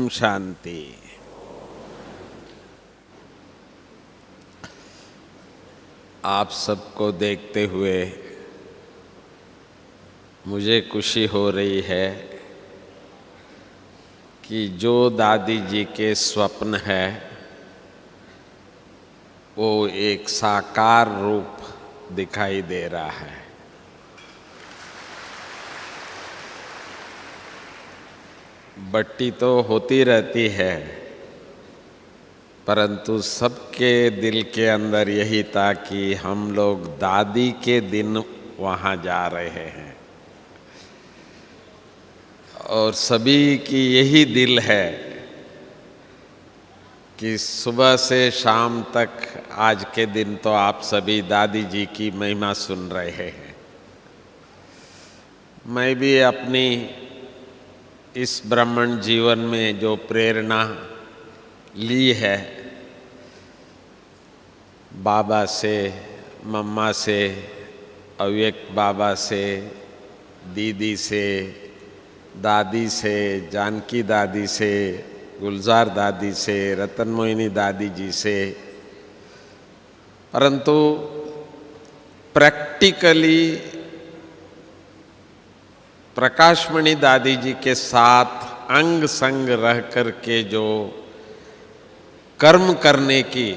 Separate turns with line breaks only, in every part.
ओम शांति। आप सबको देखते हुए मुझे खुशी हो रही है कि जो दादी जी के स्वप्न है वो एक साकार रूप दिखाई दे रहा है। बट्टी तो होती रहती है, परंतु सबके दिल के अंदर यही था कि हम लोग दादी के दिन वहाँ जा रहे हैं और सभी की यही दिल है कि सुबह से शाम तक आज के दिन तो आप सभी दादी जी की महिमा सुन रहे हैं। मैं भी अपनी इस ब्राह्मण जीवन में जो प्रेरणा ली है, बाबा से, मम्मा से, अव्यक्त बाबा से, दीदी से, दादी से, जानकी दादी से, गुलजार दादी से, रतन मोहिनी दादी जी से, परंतु प्रैक्टिकली प्रकाशमणि दादी जी के साथ अंग संग रह कर के जो कर्म करने की,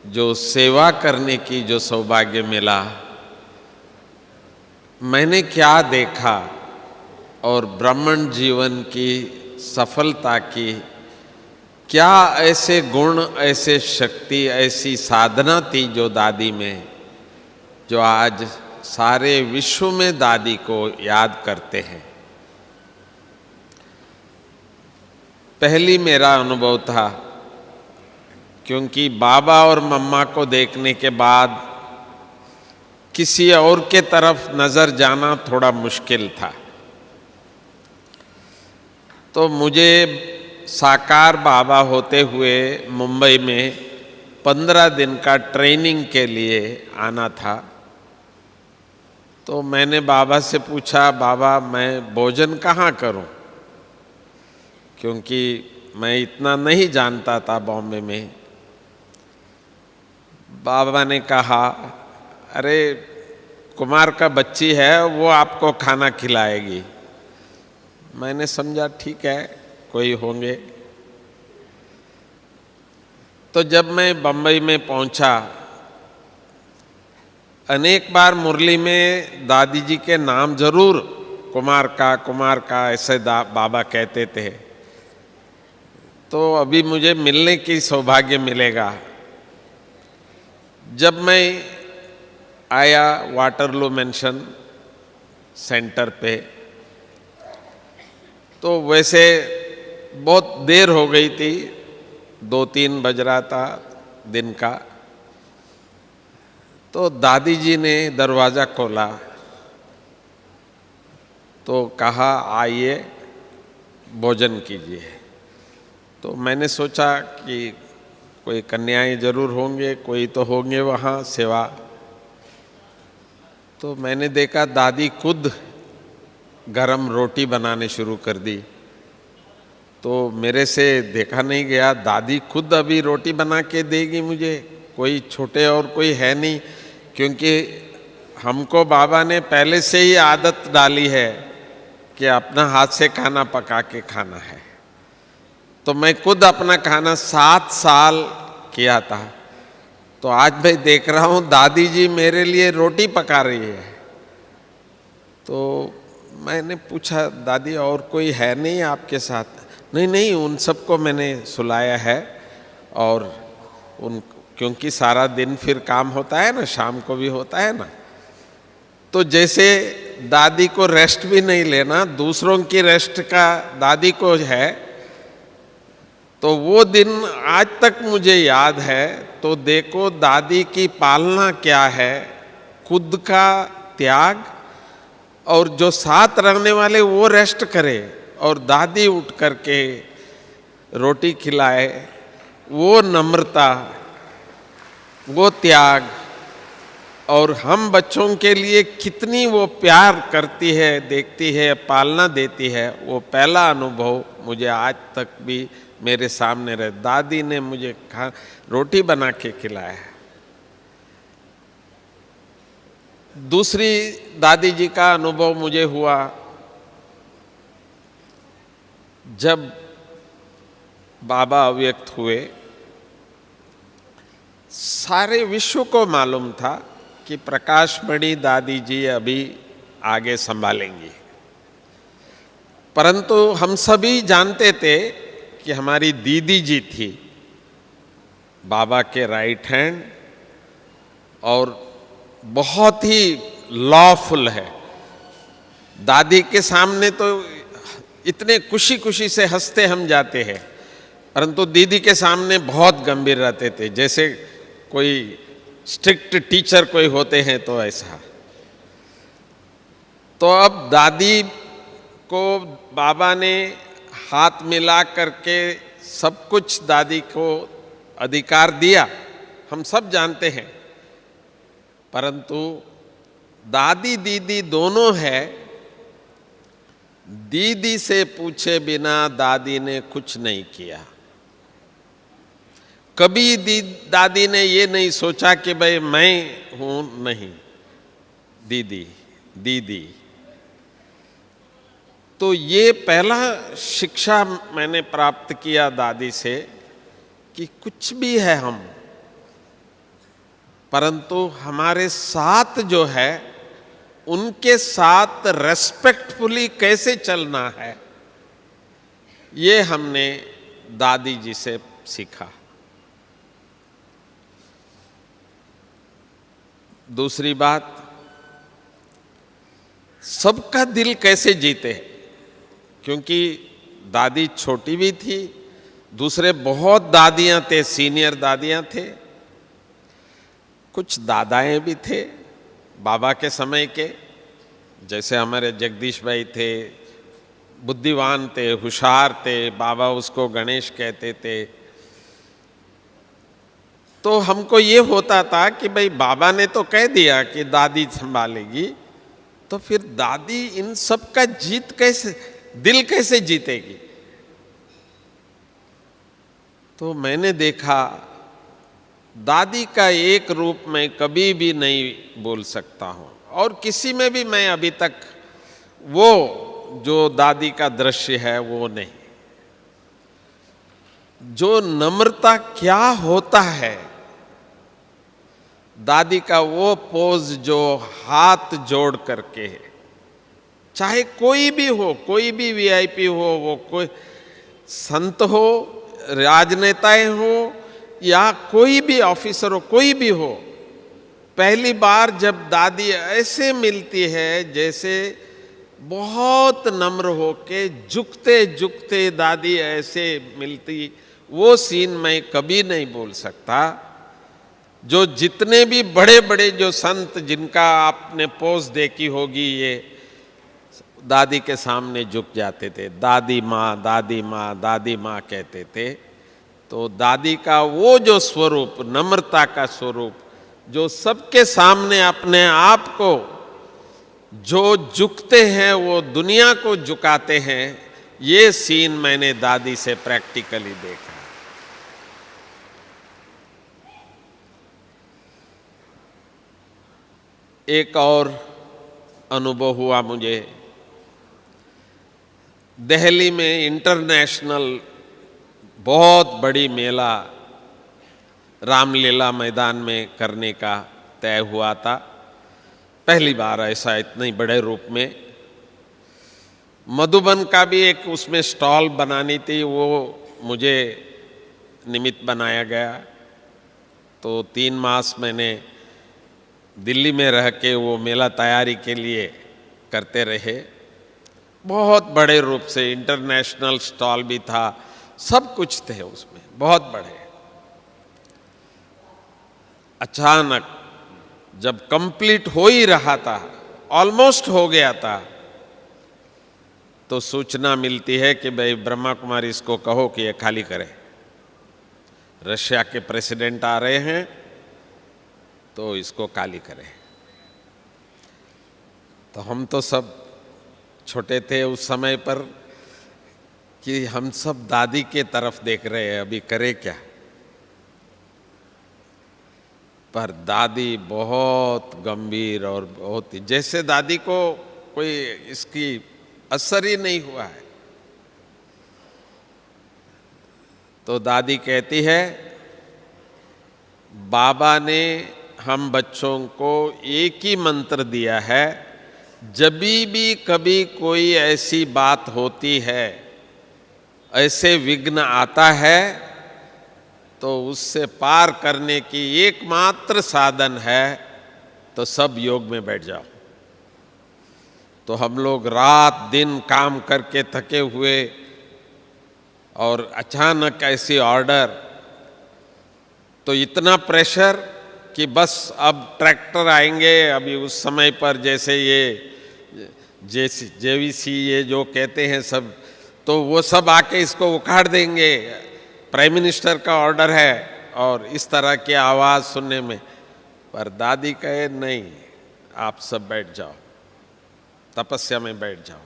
जो सेवा करने की जो सौभाग्य मिला, मैंने क्या देखा और ब्राह्मण जीवन की सफलता की क्या ऐसे गुण, ऐसे शक्ति, ऐसी साधना थी जो दादी में, जो आज सारे विश्व में दादी को याद करते हैं। पहली मेरा अनुभव था, क्योंकि बाबा और मम्मा को देखने के बाद किसी और के तरफ नजर जाना थोड़ा मुश्किल था। तो मुझे साकार बाबा होते हुए मुंबई में 15 दिन का ट्रेनिंग के लिए आना था। तो मैंने बाबा से पूछा, बाबा मैं भोजन कहाँ करूं, क्योंकि मैं इतना नहीं जानता था बॉम्बे में। बाबा ने कहा, अरे कुमार का बच्ची है, वो आपको खाना खिलाएगी। मैंने समझा ठीक है, कोई होंगे। तो जब मैं बम्बई में पहुंचा, अनेक बार मुरली में दादी जी के नाम जरूर कुमार का ऐसे बाबा कहते थे। तो अभी मुझे मिलने की सौभाग्य मिलेगा। जब मैं आया वाटरलू मेंशन सेंटर पे, तो वैसे बहुत देर हो गई थी, 2-3 बज रहा था दिन का। तो दादी जी ने दरवाज़ा खोला तो कहा, आइए भोजन कीजिए। तो मैंने सोचा कि कोई कन्याएं जरूर होंगे, कोई तो होंगे वहाँ सेवा। तो मैंने देखा दादी खुद गरम रोटी बनाने शुरू कर दी। तो मेरे से देखा नहीं गया, दादी खुद अभी रोटी बना के देगी मुझे, कोई छोटे और कोई है नहीं, क्योंकि हमको बाबा ने पहले से ही आदत डाली है कि अपना हाथ से खाना पका के खाना है। तो मैं खुद अपना खाना 7 साल किया था। तो आज मैं देख रहा हूँ दादी जी मेरे लिए रोटी पका रही है। तो मैंने पूछा, दादी और कोई है नहीं आपके साथ? नहीं, उन सबको मैंने सुलाया है। और क्योंकि सारा दिन फिर काम होता है ना, शाम को भी होता है ना, तो जैसे दादी को रेस्ट भी नहीं लेना, दूसरों की रेस्ट का दादी को है। तो वो दिन आज तक मुझे याद है। तो देखो दादी की पालना क्या है, खुद का त्याग, और जो साथ रहने वाले वो रेस्ट करे और दादी उठ करके रोटी खिलाए, वो नम्रता, वो त्याग, और हम बच्चों के लिए कितनी वो प्यार करती है, देखती है, पालना देती है, वो पहला अनुभव मुझे आज तक भी मेरे सामने रहे। दादी ने मुझे रोटी बना के खिलाया है। दूसरी दादी जी का अनुभव मुझे हुआ जब बाबा अव्यक्त हुए। सारे विश्व को मालूम था कि प्रकाशमणि दादी जी अभी आगे संभालेंगी, परंतु हम सभी जानते थे कि हमारी दीदी जी थी बाबा के राइट हैंड और बहुत ही लॉफुल है। दादी के सामने तो इतने खुशी खुशी से हंसते हम जाते हैं, परंतु दीदी के सामने बहुत गंभीर रहते थे, जैसे कोई स्ट्रिक्ट टीचर कोई होते हैं तो ऐसा। तो अब दादी को बाबा ने हाथ मिला करके सब कुछ दादी को अधिकार दिया, हम सब जानते हैं, परंतु दादी दीदी दोनों है। दीदी से पूछे बिना दादी ने कुछ नहीं किया। कभी दादी ने ये नहीं सोचा कि भाई मैं हूं, नहीं, दीदी दीदी। तो ये पहला शिक्षा मैंने प्राप्त किया दादी से कि कुछ भी है हम, परंतु हमारे साथ जो है उनके साथ रेस्पेक्टफुली कैसे चलना है, ये हमने दादी जी से सीखा। दूसरी बात, सबका दिल कैसे जीते, क्योंकि दादी छोटी भी थी, दूसरे बहुत दादियां थे, सीनियर दादियां थे, कुछ दादाएं भी थे बाबा के समय के, जैसे हमारे जगदीश भाई थे, बुद्धिवान थे, होशियार थे, बाबा उसको गणेश कहते थे। तो हमको ये होता था कि भाई बाबा ने तो कह दिया कि दादी संभालेगी, तो फिर दादी इन सब का दिल कैसे जीतेगी। तो मैंने देखा दादी का एक रूप मैं कभी भी नहीं बोल सकता हूं, और किसी में भी मैं अभी तक वो जो दादी का दृश्य है वो नहीं। जो नम्रता क्या होता है, दादी का वो पोज जो हाथ जोड़ करके है, चाहे कोई भी हो, कोई भी वीआईपी हो, वो कोई संत हो, राजनेताएं हो या कोई भी ऑफिसर हो, कोई भी हो, पहली बार जब दादी ऐसे मिलती है जैसे बहुत नम्र होके झुकते झुकते दादी ऐसे मिलती, वो सीन मैं कभी नहीं भूल सकता। जो जितने भी बड़े बड़े जो संत जिनका आपने पोज देखी होगी, ये दादी के सामने झुक जाते थे, दादी माँ दादी माँ दादी माँ कहते थे। तो दादी का वो जो स्वरूप, नम्रता का स्वरूप, जो सबके सामने अपने आप को जो झुकते हैं वो दुनिया को झुकाते हैं, ये सीन मैंने दादी से प्रैक्टिकली देखा। एक और अनुभव हुआ मुझे, दिल्ली में इंटरनेशनल बहुत बड़ी मेला रामलीला मैदान में करने का तय हुआ था। पहली बार ऐसा इतने बड़े रूप में। मधुबन का भी एक उसमें स्टॉल बनानी थी, वो मुझे निमित्त बनाया गया। तो 3 मास मैंने दिल्ली में रह के वो मेला तैयारी के लिए करते रहे। बहुत बड़े रूप से इंटरनेशनल स्टॉल भी था, सब कुछ थे उसमें, बहुत बड़े। अचानक जब कंप्लीट हो ही रहा था, ऑलमोस्ट हो गया था, तो सूचना मिलती है कि भाई ब्रह्मा कुमारी इसको कहो कि ये खाली करे, रशिया के प्रेसिडेंट आ रहे हैं तो इसको काली करे। तो हम तो सब छोटे थे उस समय पर कि हम सब दादी के तरफ देख रहे हैं, अभी करे क्या। पर दादी बहुत गंभीर और बहुत, जैसे दादी को कोई इसकी असर ही नहीं हुआ है। तो दादी कहती है, बाबा ने हम बच्चों को एक ही मंत्र दिया है, जब भी कभी कोई ऐसी बात होती है, ऐसे विघ्न आता है, तो उससे पार करने की एकमात्र साधन है तो सब योग में बैठ जाओ। तो हम लोग रात दिन काम करके थके हुए और अचानक ऐसी ऑर्डर, तो इतना प्रेशर कि बस अब ट्रैक्टर आएंगे। अभी उस समय पर जैसे ये जेवीसी ये जो कहते हैं सब, तो वो सब आके इसको उखाड़ देंगे, प्राइम मिनिस्टर का ऑर्डर है, और इस तरह की आवाज़ सुनने में। पर दादी कहे नहीं, आप सब बैठ जाओ, तपस्या में बैठ जाओ।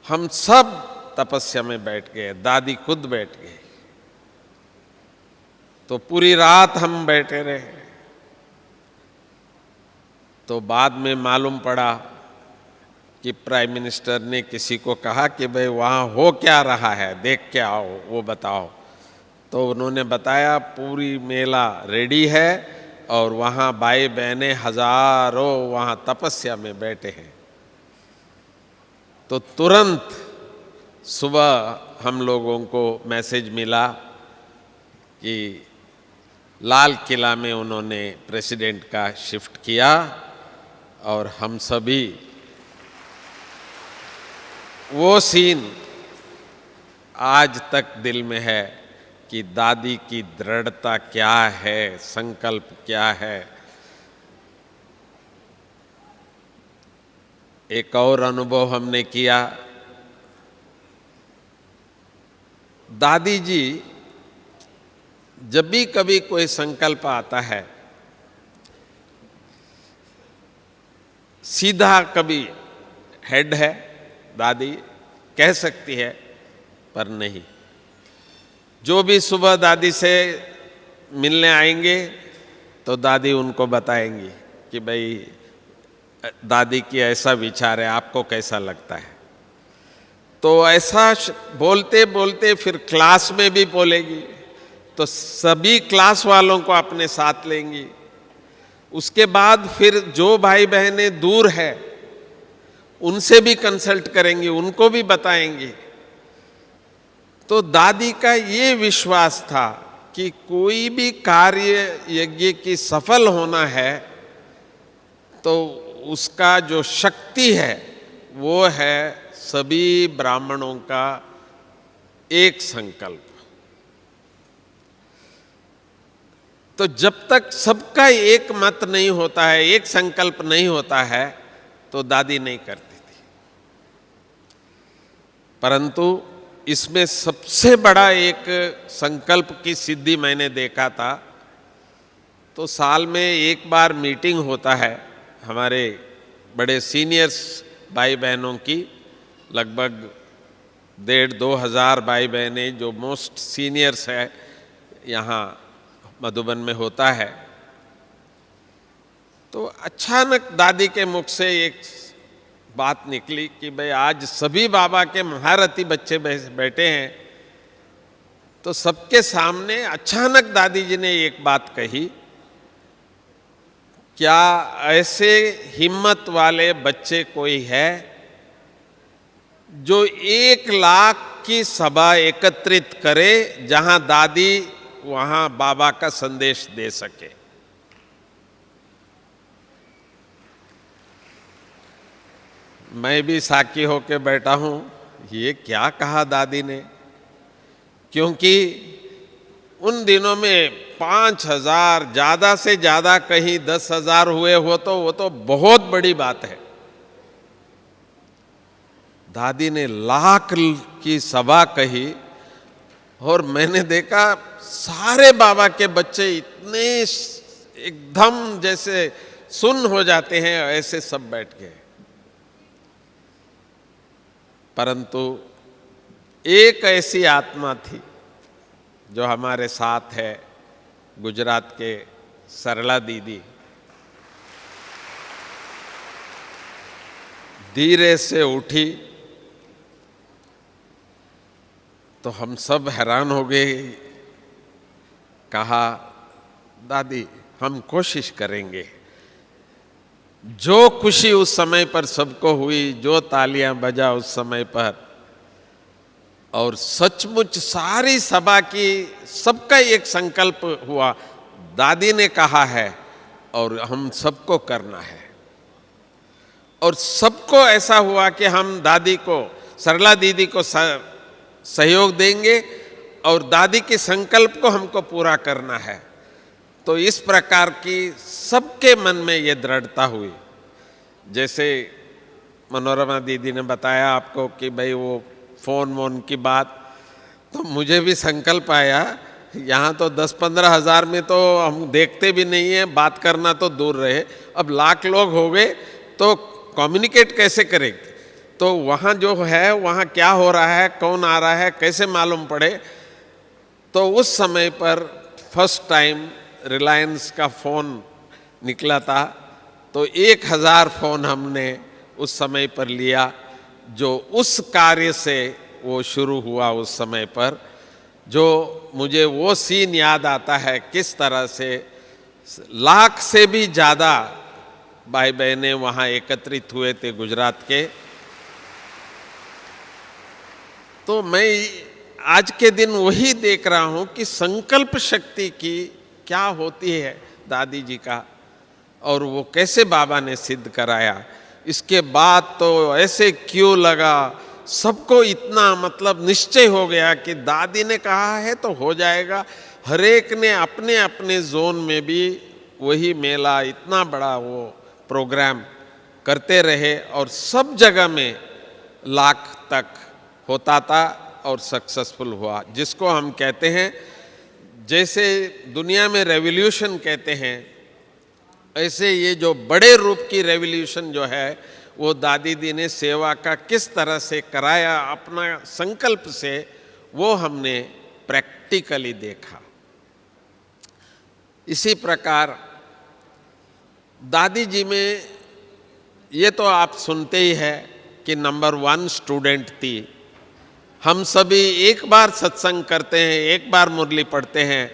हम सब तपस्या में बैठ गए, दादी खुद बैठ गई। तो पूरी रात हम बैठे रहे। तो बाद में मालूम पड़ा कि प्राइम मिनिस्टर ने किसी को कहा कि भाई वहाँ हो क्या रहा है, देख के आओ, वो बताओ। तो उन्होंने बताया पूरी मेला रेडी है और वहाँ भाई बहनें हजारों वहाँ तपस्या में बैठे हैं। तो तुरंत सुबह हम लोगों को मैसेज मिला कि लाल किला में उन्होंने प्रेसिडेंट का शिफ्ट किया, और हम सभी वो सीन आज तक दिल में है कि दादी की दृढ़ता क्या है, संकल्प क्या है। एक और अनुभव हमने किया, दादी जी जब भी कभी कोई संकल्प आता है, सीधा कभी हेड है दादी कह सकती है, पर नहीं। जो भी सुबह दादी से मिलने आएंगे तो दादी उनको बताएंगी कि भाई दादी की ऐसा विचार है, आपको कैसा लगता है। तो ऐसा बोलते बोलते फिर क्लास में भी बोलेगी, तो सभी क्लास वालों को अपने साथ लेंगी। उसके बाद फिर जो भाई बहनें दूर है उनसे भी कंसल्ट करेंगी, उनको भी बताएंगी। तो दादी का ये विश्वास था कि कोई भी कार्य यज्ञ की सफल होना है तो उसका जो शक्ति है वो है सभी ब्राह्मणों का एक संकल्प। तो जब तक सबका एक मत नहीं होता है, एक संकल्प नहीं होता है, तो दादी नहीं करती थी। परंतु इसमें सबसे बड़ा एक संकल्प की सिद्धि मैंने देखा था। तो साल में एक बार मीटिंग होता है हमारे बड़े सीनियर्स भाई बहनों की, लगभग 1,500-2 हज़ार भाई बहनें जो मोस्ट सीनियर्स है यहाँ मधुबन में होता है। तो अचानक दादी के मुख से एक बात निकली कि भाई आज सभी बाबा के महारथी बच्चे बैठे हैं। तो सबके सामने अचानक दादी जी ने एक बात कही, क्या ऐसे हिम्मत वाले बच्चे कोई है जो 1 लाख की सभा एकत्रित करे जहां दादी वहां बाबा का संदेश दे सके। मैं भी साकी होके बैठा हूं, ये क्या कहा दादी ने। क्योंकि उन दिनों में 5,000 ज़्यादा से ज़्यादा कहीं 10,000 हुए हो तो वो तो बहुत बड़ी बात है। दादी ने 1 लाख की सभा कही और मैंने देखा सारे बाबा के बच्चे इतने एकदम जैसे सुन्न हो जाते हैं, ऐसे सब बैठ गए। परंतु एक ऐसी आत्मा थी जो हमारे साथ है, गुजरात के सरला दीदी। धीरे से उठी तो हम सब हैरान हो गए। कहा, दादी हम कोशिश करेंगे। जो खुशी उस समय पर सबको हुई, जो तालियां बजा उस समय पर, और सचमुच सारी सभा की सबका एक संकल्प हुआ, दादी ने कहा है और हम सबको करना है। और सबको ऐसा हुआ कि हम दादी को, सरला दीदी को सहयोग देंगे और दादी के संकल्प को हमको पूरा करना है। तो इस प्रकार की सबके मन में ये दृढ़ता हुई। जैसे मनोरमा दीदी ने बताया आपको कि भाई वो फोन वोन की बात, तो मुझे भी संकल्प आया, यहाँ तो 10-15 हज़ार में तो हम देखते भी नहीं है, बात करना तो दूर रहे, अब लाख लोग हो गए तो कम्युनिकेट कैसे करेंगे। तो वहाँ जो है, वहाँ क्या हो रहा है, कौन आ रहा है, कैसे मालूम पड़े। तो उस समय पर फर्स्ट टाइम रिलायंस का फ़ोन निकला था, तो 1000 फ़ोन हमने उस समय पर लिया, जो उस कार्य से वो शुरू हुआ। उस समय पर जो मुझे वो सीन याद आता है, किस तरह से लाख से भी ज़्यादा भाई बहनें वहाँ एकत्रित हुए थे गुजरात के। तो मैं आज के दिन वही देख रहा हूँ कि संकल्प शक्ति की क्या होती है दादी जी का, और वो कैसे बाबा ने सिद्ध कराया। इसके बाद तो ऐसे क्यों लगा, सबको इतना मतलब निश्चय हो गया कि दादी ने कहा है तो हो जाएगा। हर एक ने अपने अपने जोन में भी वही मेला, इतना बड़ा वो प्रोग्राम करते रहे और सब जगह में लाख तक होता था और सक्सेसफुल हुआ। जिसको हम कहते हैं, जैसे दुनिया में रेवोल्यूशन कहते हैं, ऐसे ये जो बड़े रूप की रेवोल्यूशन जो है, वो दादी दी ने सेवा का किस तरह से कराया अपना संकल्प से, वो हमने प्रैक्टिकली देखा। इसी प्रकार दादी जी में ये तो आप सुनते ही है कि नंबर 1 स्टूडेंट थी। हम सभी एक बार सत्संग करते हैं, एक बार मुरली पढ़ते हैं,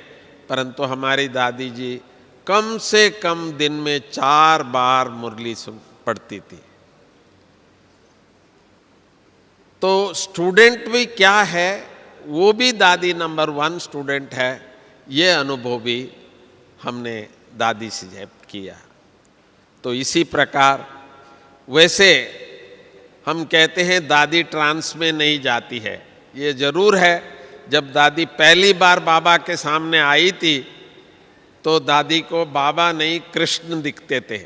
परंतु हमारी दादी जी कम से कम दिन में 4 बार मुरली पढ़ती थी। तो स्टूडेंट भी क्या है, वो भी दादी नंबर 1 स्टूडेंट है, ये अनुभव भी हमने दादी से किया। तो इसी प्रकार वैसे हम कहते हैं दादी ट्रांस में नहीं जाती है, ये जरूर है। जब दादी पहली बार बाबा के सामने आई थी तो दादी को बाबा नहीं कृष्ण दिखते थे,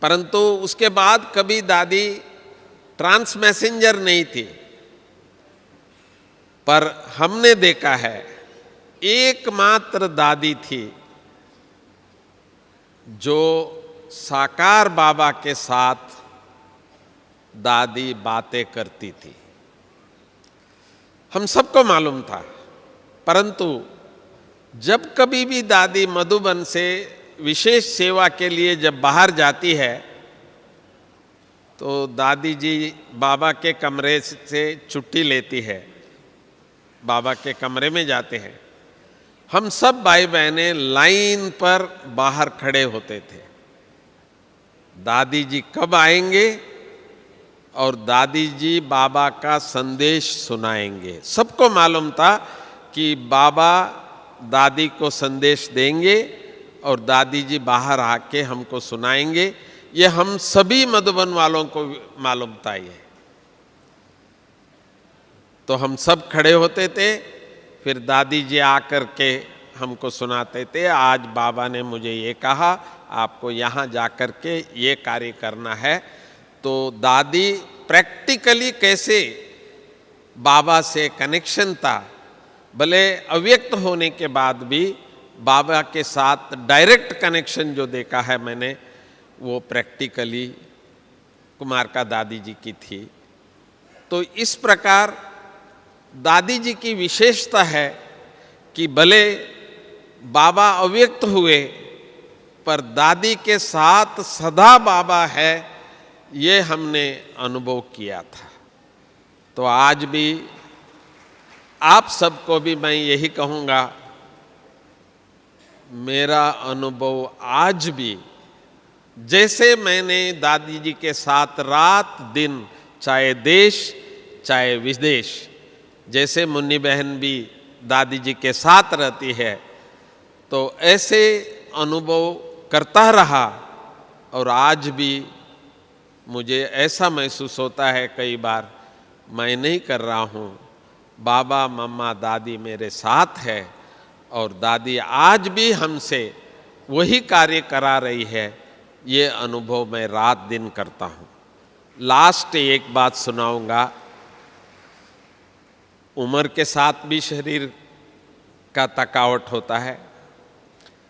परंतु उसके बाद कभी दादी ट्रांस मैसेंजर नहीं थी। पर हमने देखा है एकमात्र दादी थी जो साकार बाबा के साथ दादी बातें करती थी। हम सबको मालूम था, परंतु जब कभी भी दादी मधुबन से विशेष सेवा के लिए जब बाहर जाती है, तो दादी जी बाबा के कमरे से छुट्टी लेती है, बाबा के कमरे में जाते हैं। हम सब भाई बहनें लाइन पर बाहर खड़े होते थे, दादी जी कब आएंगे और दादी जी बाबा का संदेश सुनाएंगे। सबको मालूम था कि बाबा दादी को संदेश देंगे और दादी जी बाहर आके हमको सुनाएंगे। ये हम सभी मधुबन वालों को मालूम था। ये तो हम सब खड़े होते थे, फिर दादी जी आकर के हमको सुनाते थे, आज बाबा ने मुझे ये कहा, आपको यहाँ जाकर के ये कार्य करना है। तो दादी प्रैक्टिकली कैसे बाबा से कनेक्शन था, भले अव्यक्त होने के बाद भी बाबा के साथ डायरेक्ट कनेक्शन जो देखा है मैंने, वो प्रैक्टिकली कुमार का दादी जी की थी। तो इस प्रकार दादी जी की विशेषता है कि भले बाबा अव्यक्त हुए पर दादी के साथ सदा बाबा है, ये हमने अनुभव किया था। तो आज भी आप सबको भी मैं यही कहूँगा, मेरा अनुभव आज भी, जैसे मैंने दादी जी के साथ रात दिन, चाहे देश चाहे विदेश, जैसे मुन्नी बहन भी दादी जी के साथ रहती है, तो ऐसे अनुभव करता रहा। और आज भी मुझे ऐसा महसूस होता है कई बार, मैं नहीं कर रहा हूँ, बाबा मम्मा दादी मेरे साथ है और दादी आज भी हमसे वही कार्य करा रही है। ये अनुभव मैं रात दिन करता हूँ। लास्ट एक बात सुनाऊंगा। उम्र के साथ भी शरीर का थकावट होता है,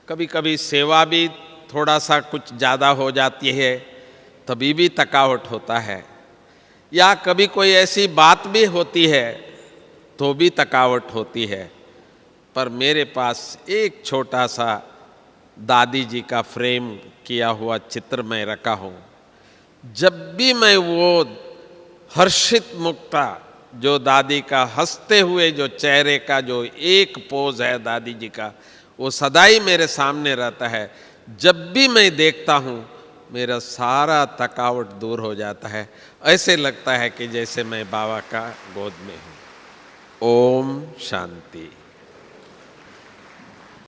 कभी कभी सेवा भी थोड़ा सा कुछ ज़्यादा हो जाती है तभी भी थकावट होता है, या कभी कोई ऐसी बात भी होती है तो भी थकावट होती है। पर मेरे पास एक छोटा सा दादी जी का फ्रेम किया हुआ चित्र मैं रखा हूँ। जब भी मैं वो हर्षित मुक्ता, जो दादी का हंसते हुए जो चेहरे का जो एक पोज है दादी जी का, वो सदाई मेरे सामने रहता है। जब भी मैं देखता हूँ मेरा सारा थकावट दूर हो जाता है। ऐसे लगता है कि जैसे मैं बाबा का गोद में हूँ। ओम शांति।